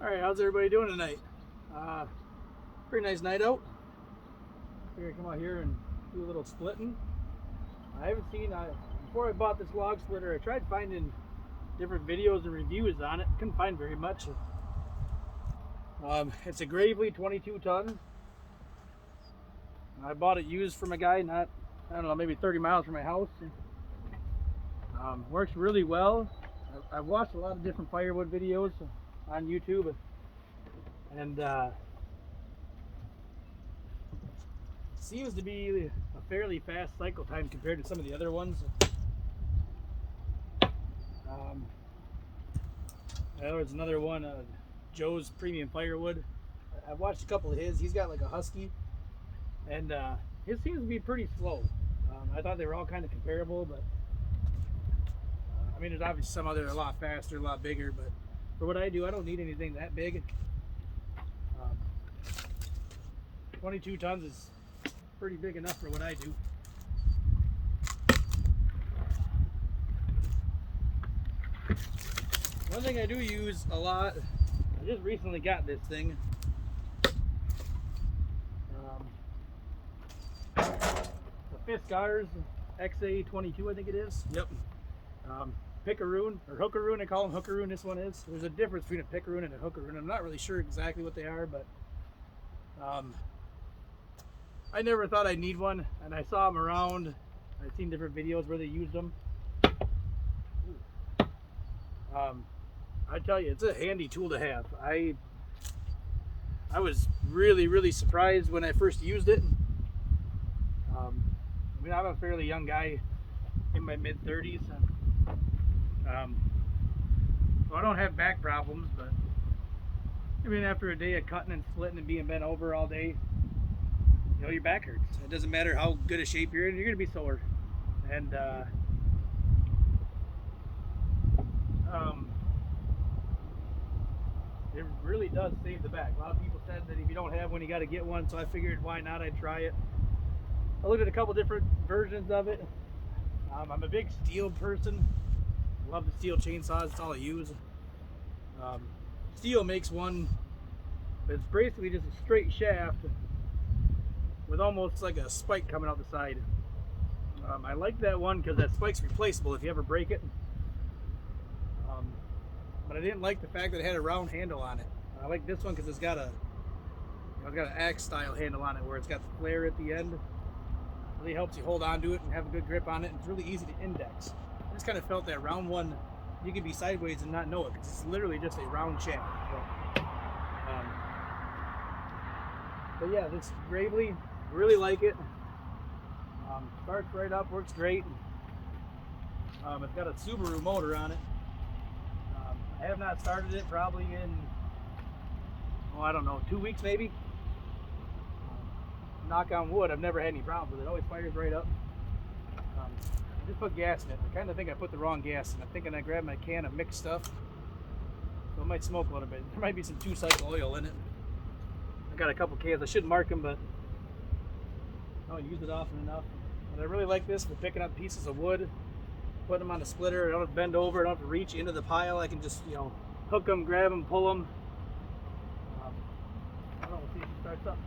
Alright, how's everybody doing tonight? Pretty nice night out. Figured I'd come out here and do a little splitting. I haven't seen, before I bought this log splitter, I tried finding different videos and reviews on it. Couldn't find very much. It's a Gravely 22 ton. I bought it used from a guy, I don't know, maybe 30 miles from my house. Works really well. I've watched a lot of different firewood videos on YouTube, and seems to be a fairly fast cycle time compared to some of the other ones. There's another one, Joe's Premium Firewood. I've watched a couple of his. He's got like a husky, and his seems to be pretty slow. I thought they were all kind of comparable, but I mean, there's obviously some other a lot faster, a lot bigger, but for what I do, I don't need anything that big. 22 tons is pretty big enough for what I do. One thing I do use a lot, I just recently got this thing. The fiskars XA22, I think it is. Yep. Hookaroon, or hookaroon, I call them hookaroon. This one is. There's a difference between a picaroon and a hookaroon. I'm not really sure exactly what they are, but I never thought I'd need one, and I saw them around. I've seen different videos where they used them. I tell you, it's a handy tool to have. I was really surprised when I first used it. I mean, I'm a fairly young guy in my mid-30s. So I don't have back problems, but I mean, after a day of cutting and splitting and being bent over all day, you know, your back hurts. It doesn't matter how good a shape you're in, you're gonna be sore. And it really does save the back. A lot of people said that if you don't have one, you got to get one, so I figured why not, I'd try it. I looked at a couple different versions of it. I'm a big steel person. Love the steel chainsaws, that's all I use. Steel makes one that's basically just a straight shaft with almost like a spike coming out the side. I like that one because that spike's replaceable if you ever break it. But I didn't like the fact that it had a round handle on it. I like this one because it's got it's got an axe style handle on it where it's got the flare at the end. Really helps you hold on to it and have a good grip on it, and it's really easy to index. I just kind of felt that round one, you could be sideways and not know it because it's literally just a round shaft. But yeah, this Gravely, really like it. Starts right up, works great. It's got a Subaru motor on it. I have not started it probably in, I don't know, 2 weeks maybe. Knock on wood, I've never had any problems with it. It always fires right up. I just put gas in it. I kind of think I put the wrong gas in. I'm thinking I grabbed my can of mixed stuff, so it might smoke a little bit. There might be some 2-cycle oil in it. I got a couple cans. I should mark them, but I don't use it often enough. But I really like this for picking up pieces of wood, putting them on the splitter. I don't have to bend over. I don't have to reach into the pile. I can just, hook them, grab them, pull them. I don't know. We'll see if it starts up.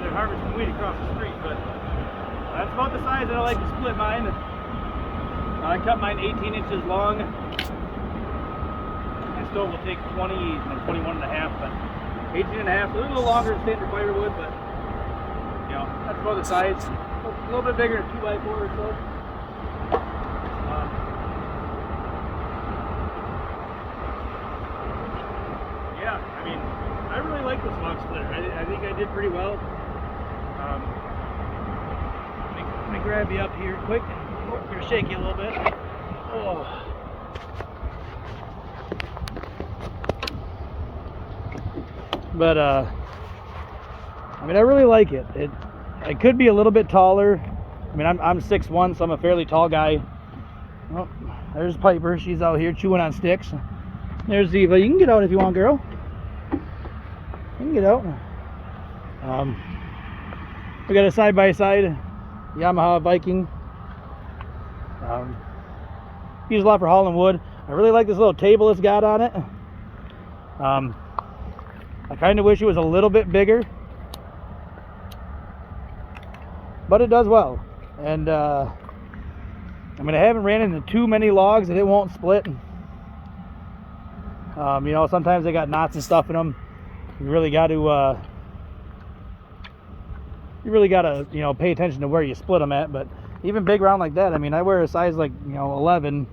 they're harvesting weed across the street, but that's about the size that I like to split mine. I cut mine 18 inches long. My stove will take 20, 21 and a half, but 18 and a half, a little longer than standard firewood, but you know, that's about the size. A little bit bigger than 2x4 or so. Yeah, I mean, I really like this log splitter. I think I did pretty well. Let me grab you up here quick. Oh, I'm gonna shake you a little bit. Oh. But I mean, I really like it. It could be a little bit taller. I mean, I'm 6'1", so I'm a fairly tall guy. Oh, there's Piper. She's out here chewing on sticks. There's Ziva. You can get out if you want, girl. You can get out. We got a side-by-side Yamaha Viking. Use a lot for hauling wood. I really like this little table it's got on it. I kind of wish it was a little bit bigger, but it does well. And I mean, I haven't ran into too many logs that it won't split. You know, sometimes they got knots and stuff in them. You really got to you know, pay attention to where you split them at. But even big round like that, I mean, I wear a size like, you know, 11.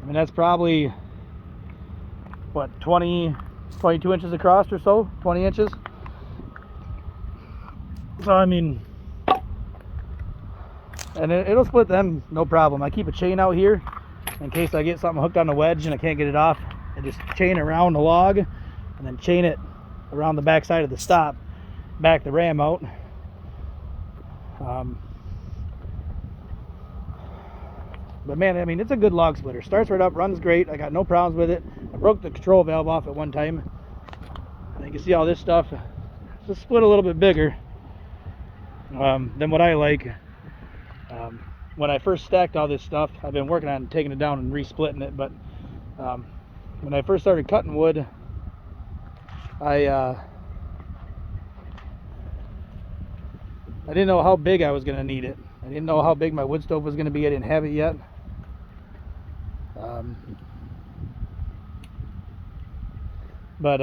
I mean, that's probably what, 22 inches across or so, 20 inches. So I mean, and it'll split them no problem. I keep a chain out here in case I get something hooked on the wedge and I can't get it off. I just chain it around the log and then chain it around the back side of the stop, back the ram out. But man, I mean, it's a good log splitter. Starts right up, runs great. I got no problems with it. I broke the control valve off at one time. And you can see all this stuff. It's just split a little bit bigger than what I like. When I first stacked all this stuff, I've been working on taking it down and re-splitting it. But when I first started cutting wood, I didn't know how big I was going to need it. I didn't know how big my wood stove was going to be. I didn't have it yet. But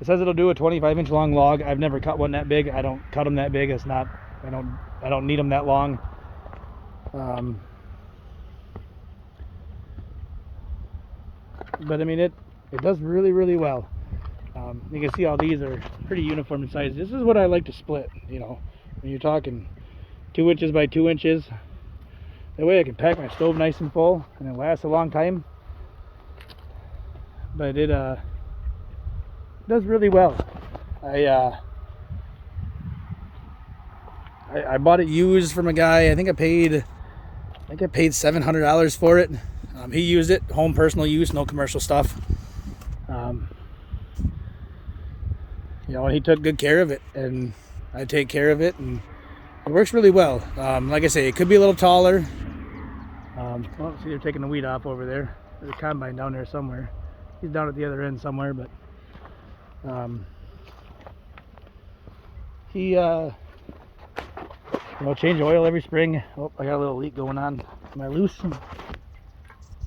it says it'll do a 25-inch long log. I've never cut one that big. I don't cut them that big. It's not. I don't need them that long. But I mean, it does really, really well. You can see all these are pretty uniform in size. This is what I like to split. You know, when you're talking 2 inches by 2 inches. That way I can pack my stove nice and full and it lasts a long time. But it does really well. I bought it used from a guy. I think I paid $700 for it. He used it, home personal use, no commercial stuff. You know, and he took good care of it, and I take care of it, and it works really well. Like I say, it could be a little taller. Well, see, they're taking the weed off over there. There's a combine down there somewhere. He's down at the other end somewhere, but he, you know, change oil every spring. Oh, I got a little leak going on. Am I loose?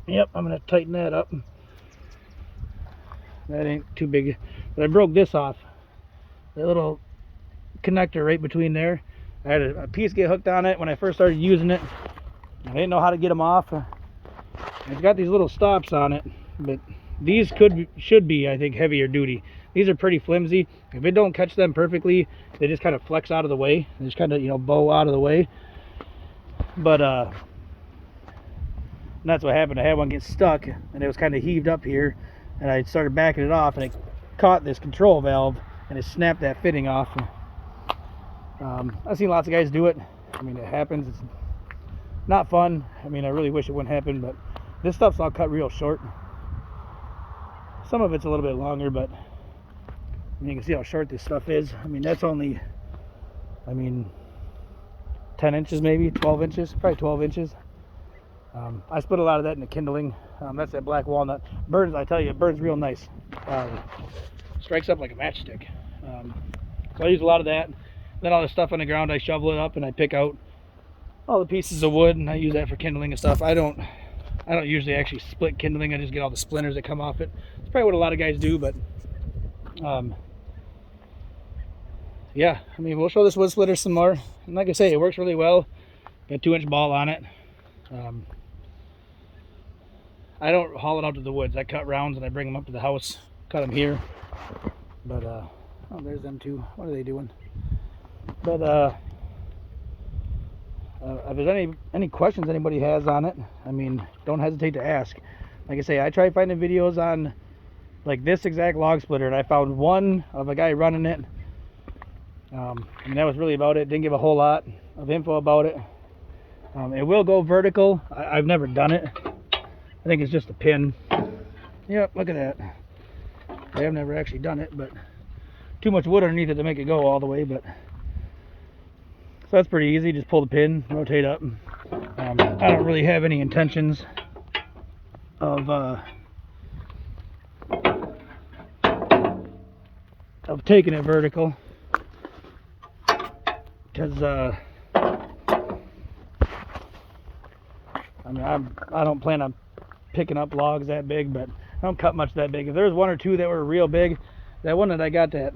Yep, I'm gonna tighten that up. That ain't too big, but I broke this off. That little connector right between there. I had a piece get hooked on it when I first started using it. I didn't know how to get them off. It's got these little stops on it, but these should be, I think, heavier duty. These are pretty flimsy. If it don't catch them perfectly, they just kind of flex out of the way. They just kind of, you know, bow out of the way. But that's what happened. I had one get stuck, and it was kind of heaved up here, and I started backing it off, and it caught this control valve, and it snapped that fitting off. I've seen lots of guys do it. I mean, it happens. It's not fun. I mean, I really wish it wouldn't happen, but this stuff's all cut real short. Some of it's a little bit longer, but I mean, you can see how short this stuff is. I mean, that's only, I mean, 10 inches maybe, 12 inches, probably 12 inches. I split a lot of that into kindling. That's that black walnut. Burns, I tell you, it burns real nice. Strikes up like a matchstick. So I use a lot of that. Then all the stuff on the ground, I shovel it up and I pick out all the pieces of wood and I use that for kindling and stuff. I don't usually actually split kindling. I just get all the splinters that come off it. It's probably what a lot of guys do, but yeah, I mean, we'll show this wood splitter some more. And like I say, it works really well. Got 2-inch ball on it. I don't haul it out to the woods. I cut rounds and I bring them up to the house, cut them here. But oh, there's them two. What are they doing? But if there's any questions anybody has on it, I mean, don't hesitate to ask. Like I say, I tried finding videos on like this exact log splitter, and I found one of a guy running it. And that was really about it. Didn't give a whole lot of info about it. It will go vertical. I've never done it. I think it's just a pin. Yep, look at that. I have never actually done it, but too much wood underneath it to make it go all the way. But so that's pretty easy. Just pull the pin, rotate up. I don't really have any intentions of taking it vertical, because I mean, I don't plan on picking up logs that big, but I don't cut much that big. If there's one or two that were real big, that one that I got that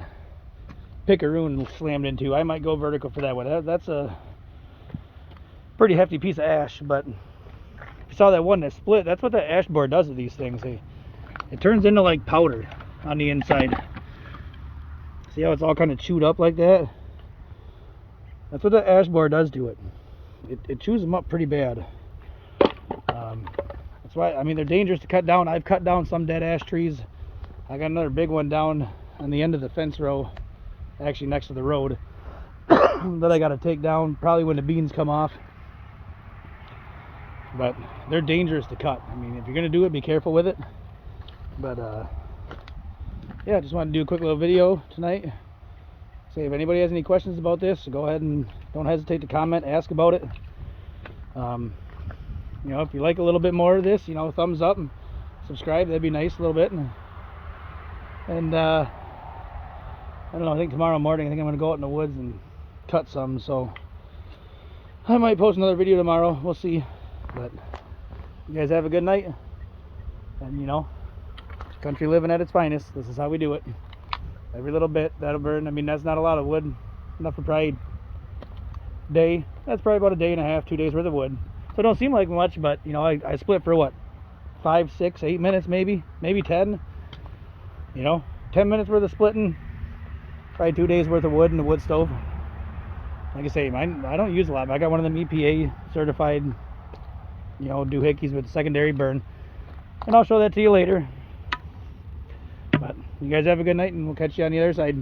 hookaroon slammed into, I might go vertical for that one. That's a pretty hefty piece of ash, but you saw that one that split. That's what the ash board does to these things. It turns into like powder on the inside. See how it's all kind of chewed up like that? That's what the ash board does to it. It chews them up pretty bad. That's why, I mean, they're dangerous to cut down. I've cut down some dead ash trees. I got another big one down on the end of the fence row, actually next to the road, that I got to take down probably when the beans come off. But they're dangerous to cut. I mean, if you're going to do it, be careful with it. But yeah, I just wanted to do a quick little video tonight. Say, if anybody has any questions about this, go ahead and don't hesitate to comment, ask about it. You know, if you like a little bit more of this, you know, thumbs up and subscribe. That'd be nice a little bit. And I don't know, I think tomorrow morning I think I'm going to go out in the woods and cut some. So I might post another video tomorrow. We'll see. But you guys have a good night. And, you know, country living at its finest. This is how we do it. Every little bit, that'll burn. I mean, that's not a lot of wood. Enough for probably a day. That's probably about a day and a half, 2 days worth of wood. So it don't seem like much, but, you know, I split for what? 5, 6, 8 minutes maybe? Maybe 10. You know, 10 minutes worth of splitting. Probably 2 days worth of wood in the wood stove. Like I say, I don't use a lot, but I got one of them EPA certified, you know, doohickeys with secondary burn. And I'll show that to you later. But you guys have a good night, and we'll catch you on the other side.